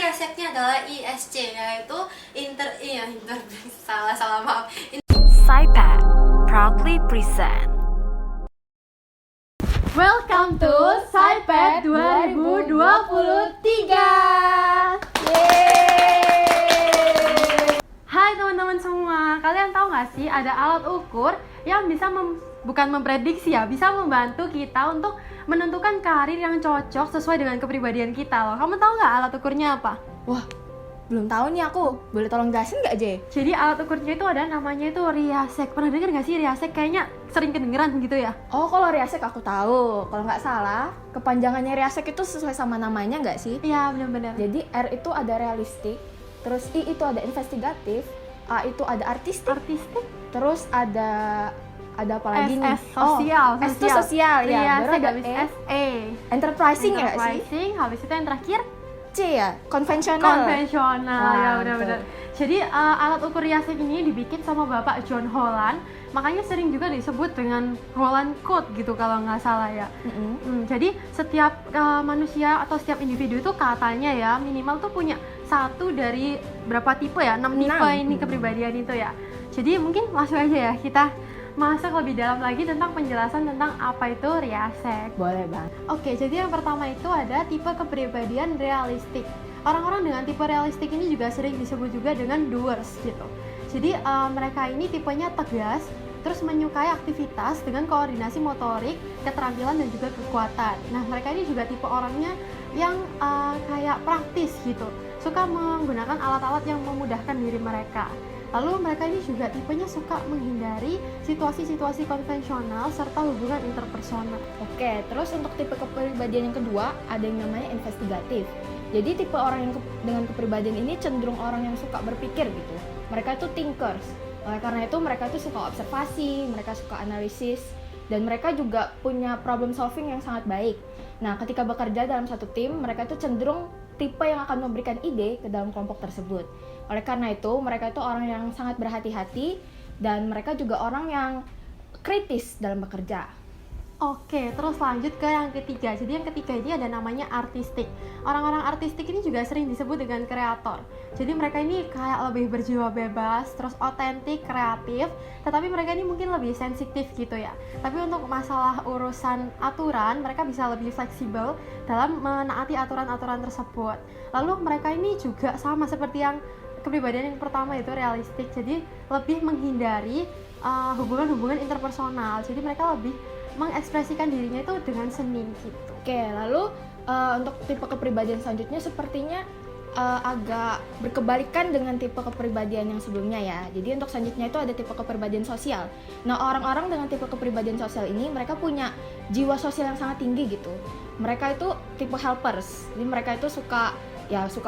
riaseknya adalah ISC, yaitu salah maaf. SciPad proudly present. Welcome to SciPad 2023. Hai teman-teman semua, kalian tahu nggak sih ada alat ukur yang bisa bukan memprediksi ya, bisa membantu kita untuk menentukan karir yang cocok sesuai dengan kepribadian kita loh. Kamu tahu nggak alat ukurnya apa? Wah, belum tahu nih aku. Boleh tolong jelasin nggak, J? Jadi alat ukurnya itu ada namanya itu Riasek. Pernah dengar nggak sih Riasek? Kayaknya sering kedengeran gitu ya. Oh, kalau Riasek aku tahu. Kalau nggak salah, kepanjangannya Riasek itu sesuai sama namanya nggak sih? Iya, benar-benar. Jadi R itu ada realistik, terus I itu ada investigatif, A itu ada artistik, terus ada apa lagi nih? Sosial. S itu sosial ya. Baru ada habis E. E. Enterprising ya sih? Habis itu yang terakhir C ya, konvensional. Wah, ya benar-benar. Jadi alat ukur Riasek ini dibikin sama Bapak John Holland, makanya sering juga disebut dengan Holland Code gitu kalau nggak salah ya. Jadi setiap manusia atau setiap individu itu katanya ya minimal tuh punya satu dari berapa tipe ya, 6 tipe ini kepribadian itu ya. Jadi mungkin langsung aja ya kita masuk lebih dalam lagi tentang penjelasan tentang apa itu Riasek. Boleh bang. Oke, jadi yang pertama itu ada tipe kepribadian realistik. Orang-orang dengan tipe realistik ini juga sering disebut juga dengan doers gitu. Jadi mereka ini tipenya tegas, terus menyukai aktivitas dengan koordinasi motorik, keterampilan dan juga kekuatan. Nah, mereka ini juga tipe orangnya yang kayak praktis gitu, suka menggunakan alat-alat yang memudahkan diri mereka. Lalu mereka ini juga tipenya suka menghindari situasi-situasi konvensional serta hubungan interpersonal. Oke, terus untuk tipe kepribadian yang kedua ada yang namanya investigatif. Jadi tipe orang yang dengan kepribadian ini cenderung orang yang suka berpikir gitu. Mereka itu thinkers. Oleh karena itu mereka itu suka observasi, mereka suka analisis, dan mereka juga punya problem solving yang sangat baik. Nah, ketika bekerja dalam satu tim, mereka itu cenderung tipe yang akan memberikan ide ke dalam kelompok tersebut. Oleh karena itu, mereka itu orang yang sangat berhati-hati dan mereka juga orang yang kritis dalam bekerja. Oke, terus lanjut ke yang ketiga. Jadi yang ketiga ini ada namanya artistik. Orang-orang artistik ini juga sering disebut dengan kreator. Jadi mereka ini kayak lebih berjiwa bebas, terus otentik, kreatif, tetapi mereka ini mungkin lebih sensitif gitu ya. Tapi untuk masalah urusan aturan, mereka bisa lebih fleksibel dalam menaati aturan-aturan tersebut. Lalu mereka ini juga sama seperti yang kepribadian yang pertama itu realistik. Jadi lebih menghindari hubungan-hubungan interpersonal. Jadi mereka lebih mengekspresikan dirinya itu dengan seni gitu. Oke, lalu untuk tipe kepribadian selanjutnya sepertinya agak berkebalikan dengan tipe kepribadian yang sebelumnya ya. Jadi untuk selanjutnya itu ada tipe kepribadian sosial. Nah, orang-orang dengan tipe kepribadian sosial ini mereka punya jiwa sosial yang sangat tinggi gitu. Mereka itu tipe helpers. Jadi mereka itu suka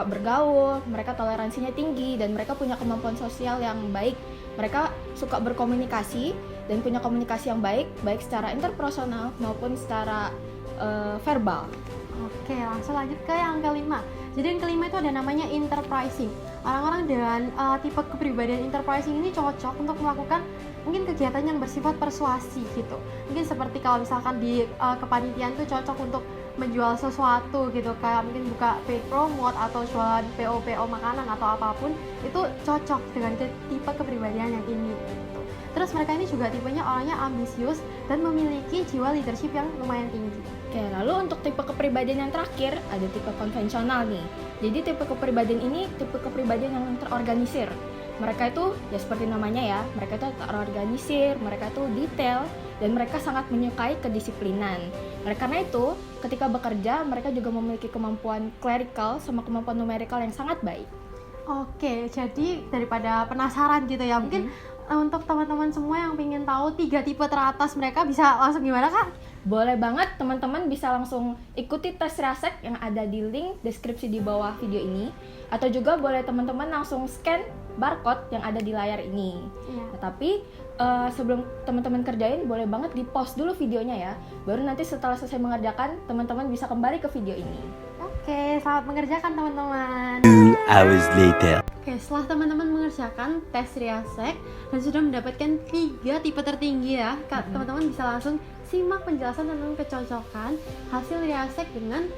bergaul, mereka toleransinya tinggi dan mereka punya kemampuan sosial yang baik. Mereka suka berkomunikasi dan punya komunikasi yang baik secara interpersonal maupun secara verbal. Oke, langsung lanjut ke yang kelima. Jadi yang kelima itu ada namanya enterprising. Orang-orang dengan tipe kepribadian enterprising ini cocok untuk melakukan mungkin kegiatan yang bersifat persuasi gitu. Mungkin seperti kalau misalkan di kepanitiaan itu cocok untuk menjual sesuatu gitu, kayak mungkin buka paid promote atau jualan PO makanan atau apapun, itu cocok dengan tipe kepribadian yang ini gitu. Terus mereka ini juga tipenya orangnya ambisius dan memiliki jiwa leadership yang lumayan tinggi. Oke, lalu untuk tipe kepribadian yang terakhir ada tipe konvensional nih. Jadi tipe kepribadian ini tipe kepribadian yang terorganisir. Mereka itu ya seperti namanya ya, mereka itu terorganisir, mereka itu detail, dan mereka sangat menyukai kedisiplinan. Oleh karena itu, ketika bekerja mereka juga memiliki kemampuan clerical sama kemampuan numerical yang sangat baik. Oke, jadi daripada penasaran gitu ya, mungkin untuk teman-teman semua yang pengen tahu 3 tipe teratas mereka bisa langsung gimana Kak? Boleh banget, teman-teman bisa langsung ikuti tes Riasek yang ada di link deskripsi di bawah video ini, atau juga boleh teman-teman langsung scan barcode yang ada di layar ini. Iya. Tapi sebelum teman-teman kerjain, boleh banget di pause dulu videonya ya. Baru nanti setelah selesai mengerjakan, teman-teman bisa kembali ke video ini. Oke, selamat mengerjakan teman-teman. 2 hours later. Oke, setelah teman-teman mengerjakan tes Riasek dan sudah mendapatkan 3 tipe tertinggi ya, teman-teman bisa langsung simak penjelasan tentang kecocokan hasil Riasek dengan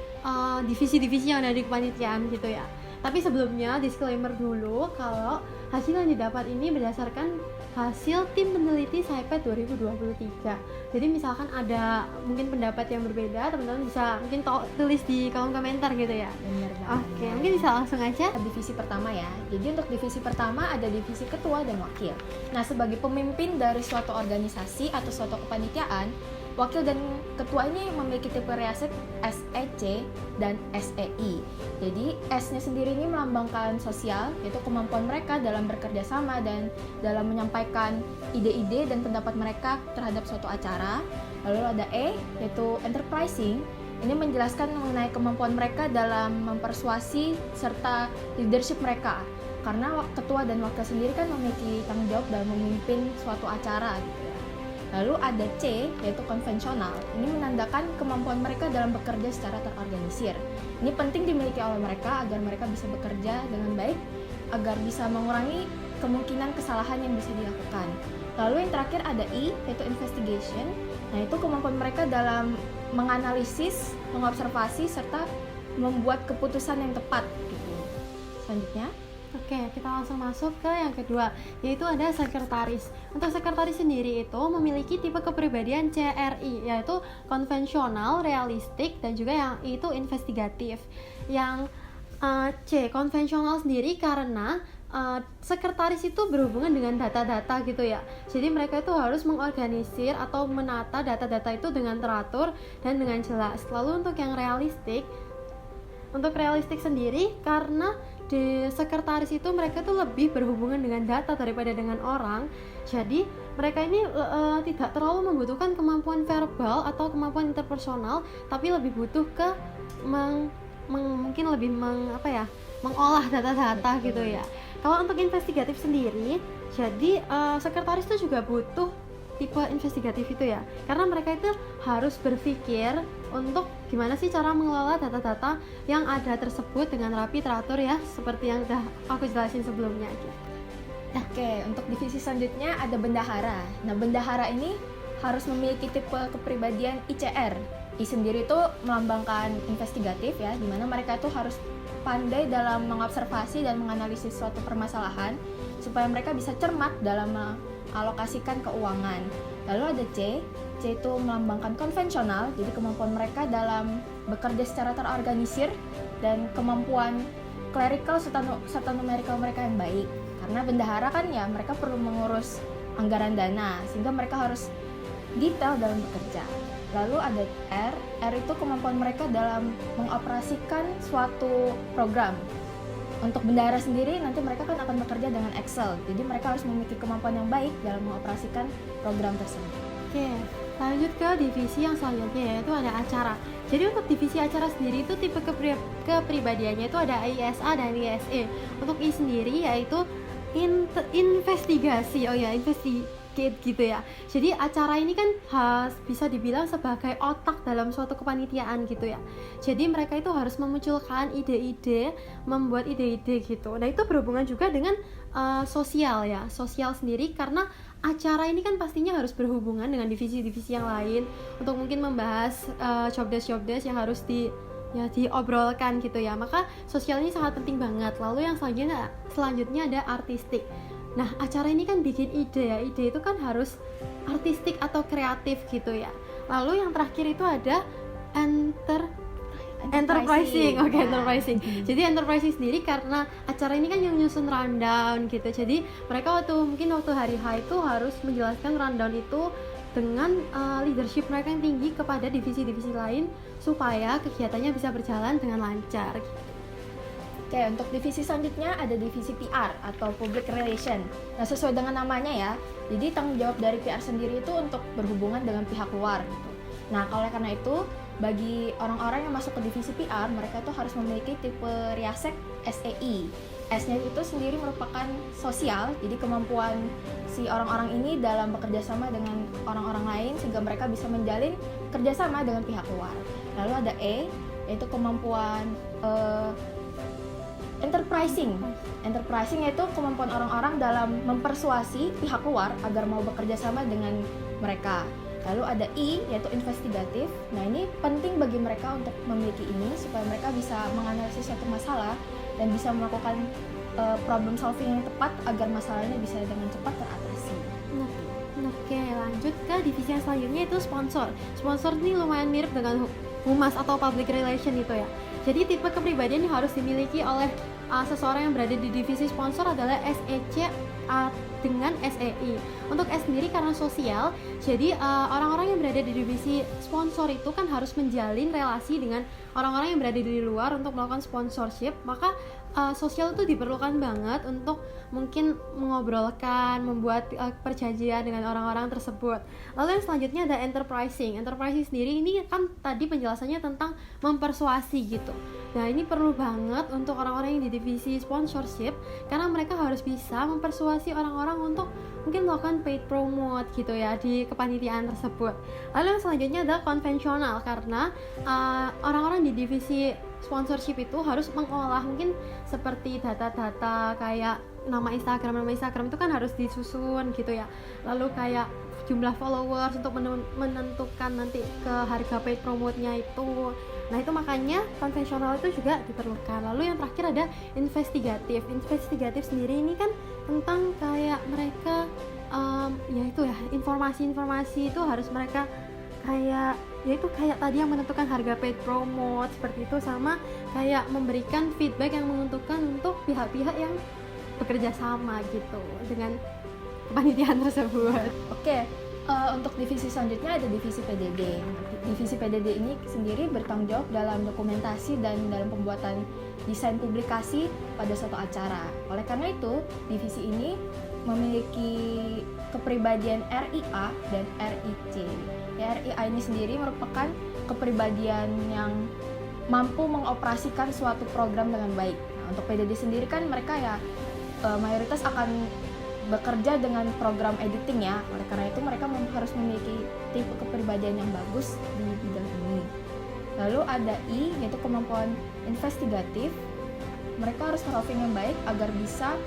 divisi-divisi yang ada di kepanitiaan gitu ya. Tapi sebelumnya disclaimer dulu kalau hasil yang didapat ini berdasarkan hasil tim peneliti SciPath 2023. Jadi misalkan ada mungkin pendapat yang berbeda, teman-teman bisa mungkin tulis di kolom komentar gitu ya. Bener banget. Oke, mungkin bisa langsung aja. Divisi pertama ya. Jadi untuk divisi pertama ada divisi ketua dan wakil. Nah, sebagai pemimpin dari suatu organisasi atau suatu kepanitiaan, wakil dan ketua ini memiliki tipe riasek SEC dan SEI. Jadi S-nya sendiri ini melambangkan sosial, yaitu kemampuan mereka dalam bekerja sama dan dalam menyampaikan ide-ide dan pendapat mereka terhadap suatu acara. Lalu ada E, yaitu enterprising. Ini menjelaskan mengenai kemampuan mereka dalam mempersuasi serta leadership mereka. Karena ketua dan wakil sendiri kan memiliki tanggung jawab dalam memimpin suatu acara gitu ya. Lalu ada C, yaitu konvensional. Ini menandakan kemampuan mereka dalam bekerja secara terorganisir. Ini penting dimiliki oleh mereka agar mereka bisa bekerja dengan baik, agar bisa mengurangi kemungkinan kesalahan yang bisa dilakukan. Lalu yang terakhir ada I, yaitu investigation. Nah, itu kemampuan mereka dalam menganalisis, mengobservasi, serta membuat keputusan yang tepat gitu. Selanjutnya, Oke, kita langsung masuk ke yang kedua, yaitu ada sekretaris. Untuk sekretaris sendiri itu memiliki tipe kepribadian CRI, yaitu konvensional, realistik, dan juga yang itu investigatif. Yang C, konvensional sendiri karena sekretaris itu berhubungan dengan data-data gitu ya. Jadi mereka itu harus mengorganisir atau menata data-data itu dengan teratur dan dengan jelas. Lalu untuk yang realistik, sendiri karena di sekretaris itu mereka tuh lebih berhubungan dengan data daripada dengan orang. Jadi mereka ini tidak terlalu membutuhkan kemampuan verbal atau kemampuan interpersonal, tapi lebih butuh ke mungkin lebih mengolah data-data gitu ya. Kalau untuk investigatif sendiri, jadi sekretaris itu juga butuh tipe investigatif itu ya, karena mereka itu harus berpikir untuk gimana sih cara mengelola data-data yang ada tersebut dengan rapi, teratur ya, seperti yang udah aku jelasin sebelumnya gitu. Oke, untuk divisi selanjutnya ada bendahara. Nah, bendahara ini harus memiliki tipe kepribadian ICR. I sendiri itu melambangkan investigatif ya, dimana mereka itu harus pandai dalam mengobservasi dan menganalisis suatu permasalahan supaya mereka bisa cermat dalam alokasikan keuangan. Lalu ada C itu melambangkan konvensional, jadi kemampuan mereka dalam bekerja secara terorganisir dan kemampuan clerical serta numerical mereka yang baik. Karena bendahara kan ya mereka perlu mengurus anggaran dana, sehingga mereka harus detail dalam bekerja. Lalu ada R itu kemampuan mereka dalam mengoperasikan suatu program. Untuk bendahara sendiri nanti mereka kan akan bekerja dengan Excel, jadi mereka harus memiliki kemampuan yang baik dalam mengoperasikan program tersebut. Oke, lanjut ke divisi yang selanjutnya, yaitu ada acara. Jadi untuk divisi acara sendiri itu tipe kepribadiannya itu ada ISA dan ISE. Untuk I sendiri yaitu investigasi, gitu ya. Jadi acara ini kan bisa dibilang sebagai otak dalam suatu kepanitiaan gitu ya. Jadi mereka itu harus memunculkan ide-ide, membuat ide-ide gitu. Nah itu berhubungan juga dengan sosial ya, sosial sendiri karena acara ini kan pastinya harus berhubungan dengan divisi-divisi yang lain untuk mungkin membahas job desk yang harus diobrolkan gitu ya. Maka sosial ini sangat penting banget. Lalu yang selanjutnya ada artistik. Nah, acara ini kan bikin ide ya. Ide itu kan harus artistik atau kreatif gitu ya. Lalu yang terakhir itu ada enterprising. Oke, enterprising. Jadi enterprising sendiri karena acara ini kan yang nyusun rundown gitu. Jadi mereka waktu hari H itu harus menjelaskan rundown itu dengan leadership mereka yang tinggi kepada divisi-divisi lain supaya kegiatannya bisa berjalan dengan lancar gitu. Oke, untuk divisi selanjutnya ada divisi PR atau Public Relation. Nah, sesuai dengan namanya ya, jadi tanggung jawab dari PR sendiri itu untuk berhubungan dengan pihak luar gitu. Nah, oleh karena itu, bagi orang-orang yang masuk ke divisi PR, mereka itu harus memiliki tipe riasek SEI. S-nya itu sendiri merupakan sosial, jadi kemampuan si orang-orang ini dalam bekerja sama dengan orang-orang lain sehingga mereka bisa menjalin kerjasama dengan pihak luar. Lalu ada E, yaitu kemampuan Enterprising yaitu kemampuan orang-orang dalam mempersuasi pihak luar agar mau bekerja sama dengan mereka. Lalu ada I, yaitu investigatif. Nah, ini penting bagi mereka untuk memiliki ini supaya mereka bisa menganalisis suatu masalah dan bisa melakukan problem solving yang tepat agar masalahnya bisa dengan cepat teratasi. Oke, lanjut ke divisi yang selanjutnya itu sponsor. Sponsor ini lumayan mirip dengan humas atau public relation itu ya. Jadi tipe kepribadian yang harus dimiliki oleh seseorang yang berada di divisi sponsor adalah SEC dengan SEI. Untuk S sendiri karena sosial, jadi orang-orang yang berada di divisi sponsor itu kan harus menjalin relasi dengan orang-orang yang berada di luar untuk melakukan sponsorship. Maka sosial itu diperlukan banget untuk mungkin mengobrolkan, membuat perjanjian dengan orang-orang tersebut. Lalu yang selanjutnya ada enterprising. Enterprising sendiri ini kan tadi penjelasannya tentang mempersuasi gitu. Nah ini perlu banget untuk orang-orang yang di divisi sponsorship karena mereka harus bisa mempersuasi orang-orang untuk mungkin melakukan paid promote gitu ya di kepanitiaan tersebut. Lalu yang selanjutnya adalah konvensional karena orang-orang di divisi sponsorship itu harus mengolah mungkin seperti data-data kayak nama Instagram itu kan harus disusun gitu ya. Lalu kayak jumlah followers untuk menentukan nanti ke harga paid promote-nya itu. Nah itu makanya konvensional itu juga diperlukan. Lalu yang terakhir ada investigatif. Investigatif sendiri ini kan tentang kayak mereka ya itu ya informasi-informasi itu harus mereka kayak yaitu kayak tadi yang menentukan harga paid promote seperti itu, sama kayak memberikan feedback yang menguntungkan untuk pihak-pihak yang bekerja sama gitu dengan kepanitiaan tersebut. Oke, untuk divisi selanjutnya ada divisi PDD. Divisi PDD ini sendiri bertanggung jawab dalam dokumentasi dan dalam pembuatan desain publikasi pada suatu acara. Oleh karena itu, divisi ini memiliki kepribadian RIA dan RIC. RIA ini sendiri merupakan kepribadian yang mampu mengoperasikan suatu program dengan baik. Nah, untuk PDD sendiri kan mereka ya mayoritas akan bekerja dengan program editing ya. Oleh karena itu mereka harus memiliki tipe kepribadian yang bagus di bidang ini. Lalu ada I, yaitu kemampuan investigatif. Mereka harus solving yang baik agar bisa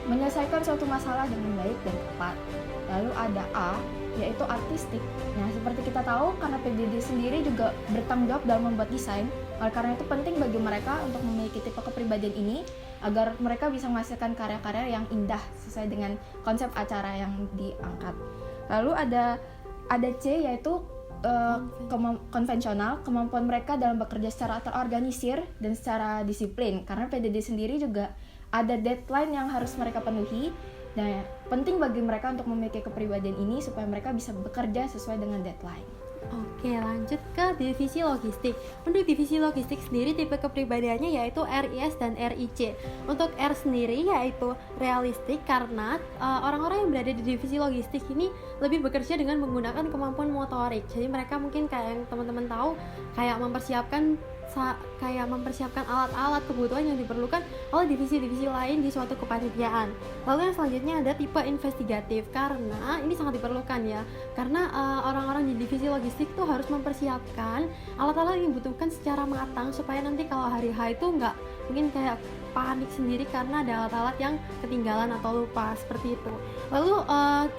menyelesaikan suatu masalah dengan baik dan tepat. Lalu ada A, yaitu artistik. Nah, seperti kita tahu, karena PDD sendiri juga bertanggung jawab dalam membuat desain. Oleh karena itu penting bagi mereka untuk memiliki tipe kepribadian ini agar mereka bisa menghasilkan karya-karya yang indah sesuai dengan konsep acara yang diangkat. Lalu ada C, yaitu konvensional, kemampuan mereka dalam bekerja secara terorganisir dan secara disiplin. Karena PDD sendiri juga ada deadline yang harus mereka penuhi. Nah, penting bagi mereka untuk memiliki kepribadian ini supaya mereka bisa bekerja sesuai dengan deadline. Oke, lanjut ke divisi logistik. Untuk divisi logistik sendiri tipe kepribadiannya yaitu RIS dan RIC. Untuk R sendiri yaitu realistik karena orang-orang yang berada di divisi logistik ini lebih bekerja dengan menggunakan kemampuan motorik. Jadi mereka mungkin kayak yang teman-teman tahu kayak mempersiapkan alat-alat kebutuhan yang diperlukan oleh divisi-divisi lain di suatu kepanitiaan. Lalu yang selanjutnya ada tipe investigatif karena ini sangat diperlukan ya, karena orang-orang di divisi logistik tuh harus mempersiapkan alat-alat yang dibutuhkan secara matang supaya nanti kalau hari H itu nggak mungkin kayak panik sendiri karena ada alat-alat yang ketinggalan atau lupa seperti itu. Lalu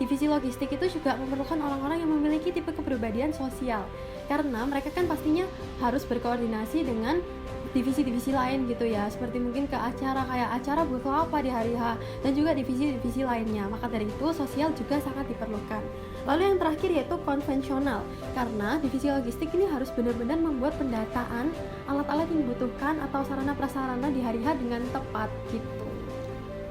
divisi logistik itu juga memerlukan orang-orang yang memiliki tipe kepribadian sosial karena mereka kan pastinya harus berkoordinasi dengan divisi-divisi lain gitu ya, seperti mungkin ke acara kayak acara butuh apa di hari H dan juga divisi-divisi lainnya. Maka dari itu sosial juga sangat diperlukan. Lalu yang terakhir yaitu konvensional karena divisi logistik ini harus benar-benar membuat pendataan alat-alat yang dibutuhkan atau sarana prasarana di hari H dengan tepat gitu.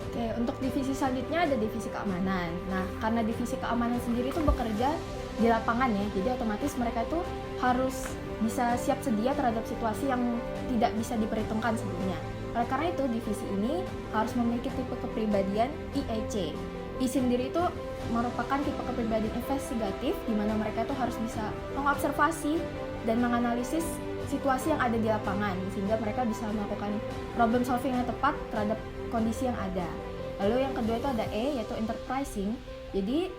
Oke, untuk divisi selanjutnya ada divisi keamanan. Nah, karena divisi keamanan sendiri itu bekerja di lapangan ya, jadi otomatis mereka itu harus bisa siap sedia terhadap situasi yang tidak bisa diperhitungkan sebelumnya. Oleh karena itu, divisi ini harus memiliki tipe kepribadian IEC. I sendiri itu merupakan tipe kepribadian investigatif, di mana mereka itu harus bisa mengobservasi dan menganalisis situasi yang ada di lapangan, sehingga mereka bisa melakukan problem solving yang tepat terhadap kondisi yang ada. Lalu yang kedua itu ada E, yaitu enterprising. Jadi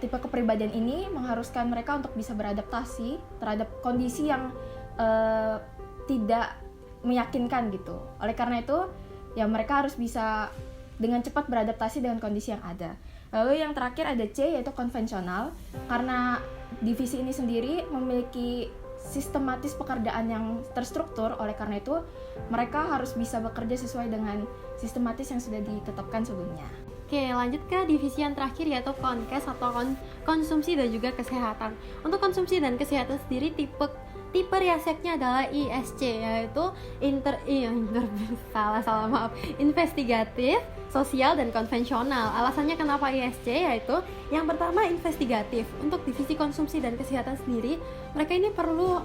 tipe kepribadian ini mengharuskan mereka untuk bisa beradaptasi terhadap kondisi yang tidak meyakinkan gitu. Oleh karena itu, ya mereka harus bisa dengan cepat beradaptasi dengan kondisi yang ada. Lalu yang terakhir ada C, yaitu konvensional. Karena divisi ini sendiri memiliki sistematis pekerjaan yang terstruktur. Oleh karena itu, mereka harus bisa bekerja sesuai dengan sistematis yang sudah ditetapkan sebelumnya. Oke, lanjut ke divisi yang terakhir yaitu konkes atau konsumsi dan juga kesehatan. Untuk konsumsi dan kesehatan sendiri tipe riaseknya adalah ISC, yaitu investigatif, sosial, dan konvensional. Alasannya kenapa ISC, yaitu yang pertama investigatif. Untuk divisi konsumsi dan kesehatan sendiri, mereka ini perlu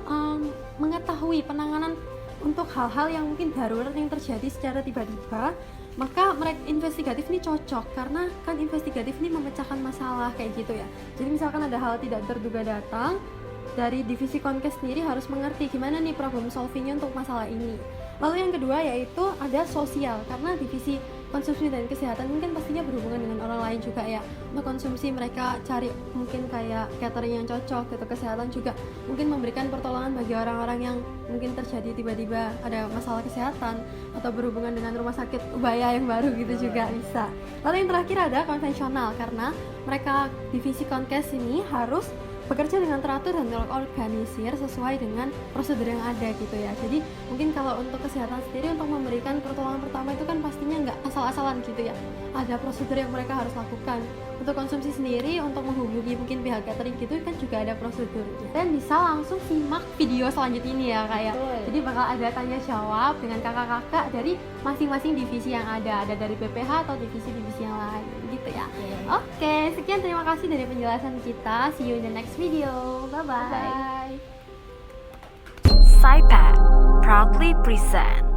mengetahui penanganan untuk hal-hal yang mungkin darurat yang terjadi secara tiba-tiba. Maka mereka investigatif ini cocok karena kan investigatif ini memecahkan masalah kayak gitu ya. Jadi misalkan ada hal tidak terduga datang, dari divisi konkes sendiri harus mengerti gimana nih problem solvingnya untuk masalah ini. Lalu yang kedua yaitu ada sosial, karena divisi konsumsi dan kesehatan ini kan pastinya berhubungan dengan orang lain juga ya. Untuk konsumsi mereka cari mungkin kayak catering yang cocok gitu, kesehatan juga mungkin memberikan pertolongan bagi orang-orang yang mungkin terjadi tiba-tiba ada masalah kesehatan atau berhubungan dengan rumah sakit ubaya yang baru gitu juga bisa. Lalu yang terakhir ada konvensional, karena mereka divisi konkes ini harus bekerja dengan teratur dan terorganisir sesuai dengan prosedur yang ada gitu ya. Jadi mungkin kalau untuk kesehatan sendiri, untuk memberikan pertolongan pertama itu kan pastinya nggak asal-asalan gitu ya, ada prosedur yang mereka harus lakukan. Untuk konsumsi sendiri, untuk menghubungi mungkin pihak catering gitu kan juga ada prosedurnya. Dan bisa langsung simak video selanjutnya ini ya kayak. Jadi bakal ada tanya jawab dengan kakak-kakak dari masing-masing divisi yang ada dari BPH atau divisi-divisi yang lain gitu ya. Oke, sekian, terima kasih dari penjelasan kita. See you in the next video. Bye bye. SciPath proudly present.